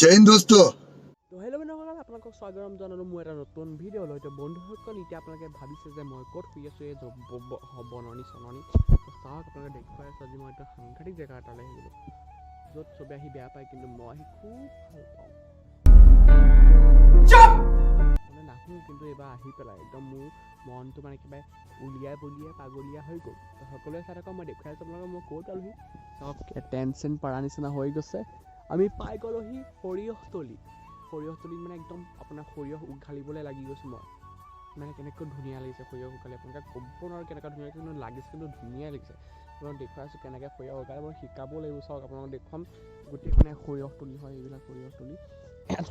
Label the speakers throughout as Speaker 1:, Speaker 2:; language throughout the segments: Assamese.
Speaker 1: जय हिंद दोस्तों।
Speaker 2: তো হেল্ল' বন্ধুসকল, আপোনালোকক স্বাগতম জনালোঁ মোৰ এটা নতুন ভিডিঅ'লৈ। তো বন্ধুসকল, এতিয়া আপোনালোকে ভাবিছে যে মই ক'ত শুই আছোঁ, এই বননি চননি। তো চাওক, আপোনালোকে দেখুৱাই আছোঁ আজি মই এটা সাংঘাতিক জেগা এটালৈ আহিলোঁ, য'ত চবে আহি বেয়া পায়, কিন্তু মই আহি খুব ভাল পাওঁ। মানে নাহোঁ, কিন্তু এইবাৰ আহি পেলাই একদম মোৰ মনটো মানে কিবা উলিয়াই বলিয়াই পাগলীয়া হৈ গ'ল। তো সকলোৱে চাই থাকক, মই দেখুৱাই আছোঁ আপোনালোকক মই ক'ত পালোহি। চাওক, টেনশ্যন পৰা নিচিনা হৈ গৈছে। আমি পাই গ'লোহি সৰিয়হতলী। সৰিয়হতলীত মানে একদম আপোনাৰ সৰিয়হ উঘালিবলৈ লাগি গৈছোঁ মই। মানে কেনেকৈ ধুনীয়া লাগিছে সৰিয়হ উঘালি, আপোনালোকে ক'ব নোৱাৰোঁ কেনেকুৱা ধুনীয়া লাগিছে, কিন্তু লাগিছে, কিন্তু ধুনীয়া লাগিছে। আপোনাক দেখুৱাই আছোঁ কেনেকৈ সৰিয়হ উঘালে, মই শিকাব লাগিব। চাওক, আপোনালোকক দেখুৱাম গোটেইখনে সৰিয়হতলী হয়, এইবিলাক সৰিয়হতলী।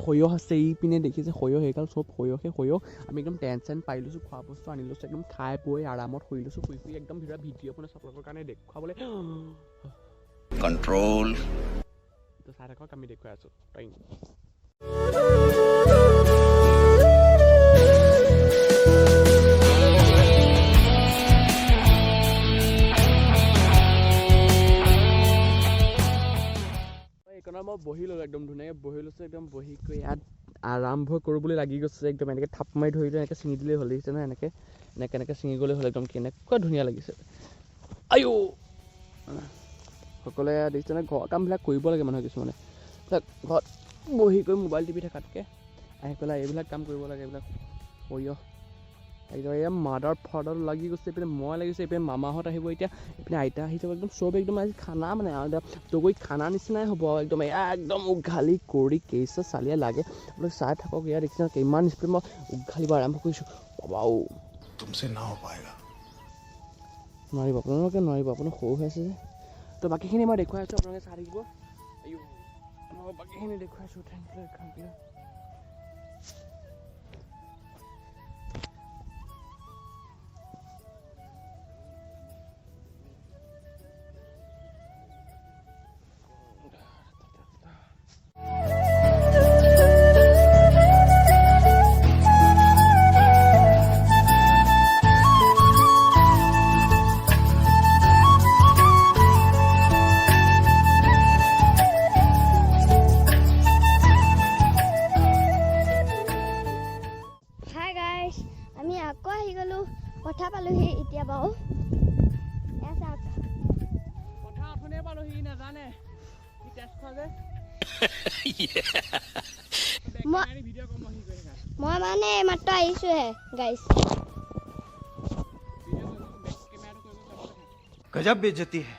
Speaker 2: সৰিয়হ আছে এইপিনে, দেখিছে সৰিয়হ, এইগাল চব সৰিয়হ। আমি একদম টেনশ্যন পাই লৈছোঁ, খোৱা বস্তু আনি লৈছোঁ, একদম খাই বৈ আৰামত শুই লৈছোঁ। শুই একদম ভিডিঅ' বনাইছোঁ আপোনালোকৰ কাৰণে দেখুৱাবলৈ।
Speaker 1: कंट्रोल।
Speaker 2: তো চাই থাকক, আমি দেখুৱাই আছোঁ। এইকণত মই বহি ল'লোঁ, একদম ধুনীয়াকৈ বহি লৈছোঁ, একদম বহি কৰি ইয়াত আৰম্ভ কৰোঁ বুলি লাগি গৈছে। একদম এনেকৈ থাপ মাৰি ধৰি লৈ এনেকৈ ছিঙি দিলেই হ'ল, দেখিছে নহয়, এনেকৈ ছিঙি গ'লেই হ'ল। একদম কেনেকুৱা ধুনীয়া লাগিছে। আইও, সকলোৱে দেখিছে নহয়, ঘৰৰ কামবিলাক কৰিব লাগে মানুহে কিছুমানে। ঘৰত বহি কৰি মোবাইল টিপি থকাতকৈ আহি পেলাই এইবিলাক কাম কৰিব লাগে। এইবিলাক সৰিয়হ একদম এয়া মাদাৰ ফাদাৰ লাগি গৈছে, এইপিনে মই লাগিছে, এইপিনে মামাহঁত আহিব এতিয়া, এইপিনে আইতা আহি যাব। একদম চব একদম আজি খানা মানে তগৈ খানা নিচিনাই হ'ব একদম। এয়া একদম উঘালি কৰি কেইচা চালিয়া লাগে, আপোনালোকে চাই থাকক। এয়া দেখিছে কিমান স্পীড মই উঘালিব আৰম্ভ কৰিছোঁ। বাবাও,
Speaker 1: तुमसे ना हो पाएगा।
Speaker 2: নোৱাৰিব, আপোনালোকে নোৱাৰিব, আপোনাৰ সৰু হৈ আছে যে। তো বাকীখিনি মই দেখুৱাই আছোঁ, আপোনালোকে চাই থাকিব। মই বাকীখিনি দেখুৱাইছোঁ, থেংক ইউ।
Speaker 3: হাই গাইজ, আমি আকৌ আহি গ'লোঁ, কথা পালোহি এতিয়া বাৰু।
Speaker 2: কথা আপুনিয়ে পালোহি, নাজানে কি টেষ্ট খোৱা যে।
Speaker 3: মই মানে মাত্ৰ আহিছোঁহে গাইজ।
Speaker 1: गजब बेइज्जती है।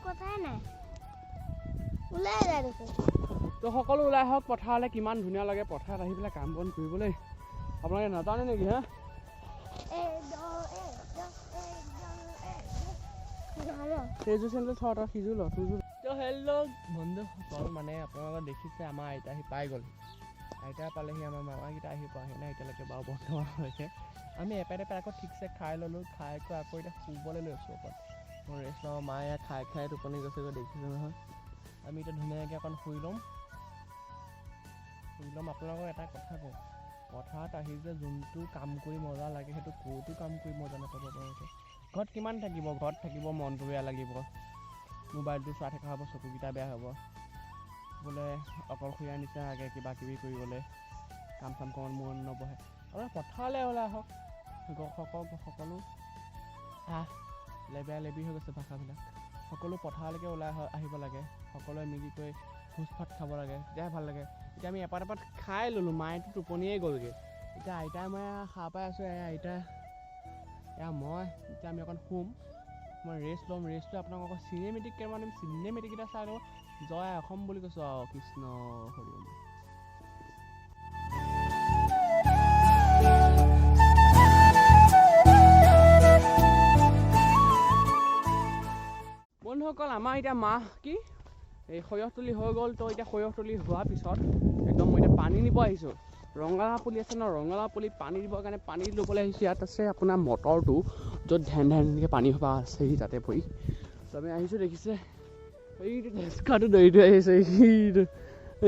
Speaker 3: কথাই নাই, ওলাই যায় দেখোন।
Speaker 2: তো সকলো ওলাই আহক পথাৰলৈ। কিমান ধুনীয়া লাগে পথাৰত আহি পেলাই কাম বন কৰিবলৈ, আপোনালোকে নাজানে নেকি? হা, সেইযোৰ চেণ্ডেল থ, তই সিযোৰ ল, তোৰযোৰ। তো হেল্ল' বন্ধুসকল, মানে আপোনালোকে দেখিছে আমাৰ আইতা আহি পাই গ'ল। আইতা পালেহি, আমাৰ মামাকেইটা আহি পোৱাহি নাই এতিয়ালৈকে বাৰু বৰ্তমান হৈছে। আমি এপেট আকৌ ঠিকছে খাই ল'লোঁ, খাই কৈ আকৌ এতিয়া শুবলৈ লৈছোঁ ওপৰত। মই ৰেষ্ট লওঁ, মায়ে ইয়াত খাই টোপনি গৈছেগৈ, দেখিছোঁ নহয়। আমি এতিয়া ধুনীয়াকৈ অকণ শুই ল'ম। আপোনালোকক এটা কথা কওঁ, পথাৰত আহি যে যোনটো কাম কৰি মজা লাগে, সেইটো ক'তো কাম কৰি মজা নাপাব আপোনালোকে। ঘৰত কিমান থাকিব, ঘৰত থাকিব মনটো বেয়া লাগিব, মোবাইলটো চাই থকা হ'ব, চকুকেইটা বেয়া হ'ব, বোলে অকলশৰীয়া নিচিনা লাগে কিবা কিবি কৰিবলৈ, কাম চাম কৰাত মন নবহে। আপোনাৰ পথাৰলৈ ওলাই আহক। সকলো লেবেৰা লেবি হৈ গৈছে ভাষাবিলাক। সকলো পথাৰলৈকে ওলাই আহিব লাগে, সকলোৱে মিলি কৰি ভোজ ভাত খাব লাগে, তেতিয়াহে ভাল লাগে। এতিয়া আমি এপাত খাই ল'লোঁ, মায়েতো টোপনিয়ে গ'লগৈ। এতিয়া আইতাই মই সাৰ পাই আছোঁ, আইতা মই এতিয়া আমি অকণ শুম, মই ৰেষ্ট ল'ম। ৰেষ্ট লৈ আপোনাক আকৌ চিনেমেটিক কেইটামান দিম, চিনেমেটিককেইটা চাই ল'ব। জয় অসম বুলি কৈছোঁ আৰু কৃষ্ণ হৰি। বন্ধুসকল, আমাৰ এতিয়া এই সৰিয়হতলী হৈ গ'ল। তো এতিয়া সৰিয়হতলী হোৱাৰ পিছত একদম মই এতিয়া পানী নিব আহিছোঁ। ৰঙালাও পুলি আছে ন, ৰঙালাও পুলি পানী দিবৰ কাৰণে পানী ল'বলৈ আহিছোঁ। ইয়াত আছে আপোনাৰ মটৰটো, য'ত ধ্যান ধ্যানকৈ পানী হোপা আছে সি তাতে পৰি। ত' আমি আহিছোঁ, দেখিছে এইটো তেজখাটো দৌৰি দৌৰি আহিছে,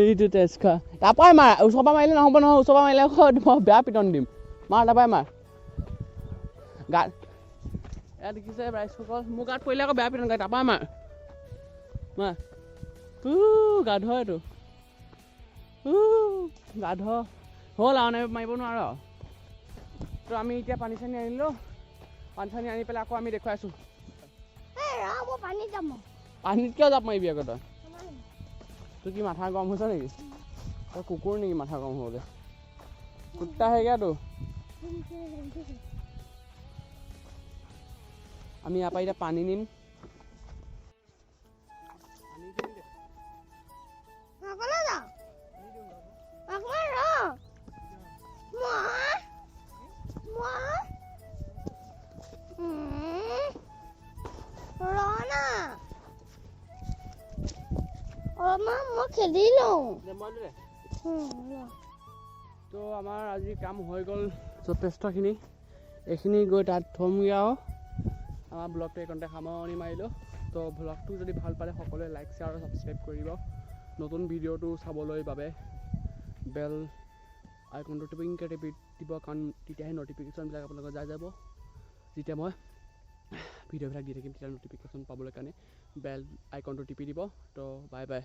Speaker 2: এইটো তেজখা। তাৰপৰাই মাৰ, ওচৰৰ পৰা মাৰিলে নহ'ব নহয়, ওচৰৰ পৰা মাৰিলে আকৌ মই বেয়া পিটন দিম। মাৰ তাৰপৰাই মাৰ গাত। এয়া দেখিছে ৰাইজসকল, মোৰ গাত পৰিলে আকৌ বেয়া পিটন গায়, তাৰপৰাই মাৰ গা ধোৱা এইটো গা ধোৱা হ'ল আৰু মাৰিব নোৱাৰো। তো আমি এতিয়া পানী চানী আনিলোঁ, পানী চানী আনি পেলাই আকৌ আমি দেখুৱাইছোঁ। পানীত কিয় জাপ মাৰিবি আকৌ তই? তোৰ কি মাথা গৰম হৈছে নেকি? তই কুকুৰ নেকি মাথা গৰম হ'বলৈ? কুত্তা হেগেতো। আমি ইয়াৰ পৰা এতিয়া পানী নিম।
Speaker 3: মই খেলি লওঁ।
Speaker 2: তো আমাৰ আজি কাম হৈ গ'ল যথেষ্টখিনি। এইখিনি গৈ তাত থমগৈ আৰু আমাৰ ব্লগটো এইকণতে সামৰণি মাৰিলোঁ। তো ব্লগটো যদি ভাল পালে সকলোৱে লাইক, শ্বেয়াৰ আৰু ছাবস্ক্ৰাইব কৰিব। নতুন ভিডিঅ'টো চাবলৈ বাবে বেল আইকনটো টিপিংকৈ টিপি দিব, কাৰণ তেতিয়াহে নটিফিকেশ্যনবিলাক আপোনালোকৰ যাই যাব। যেতিয়া মই ভিডিঅ'বিলাক দি থাকিম তেতিয়া নটিফিকেশ্যন পাবলৈ কাৰণে বেল আইকনটো টিপি দিব। তো বাই বাই।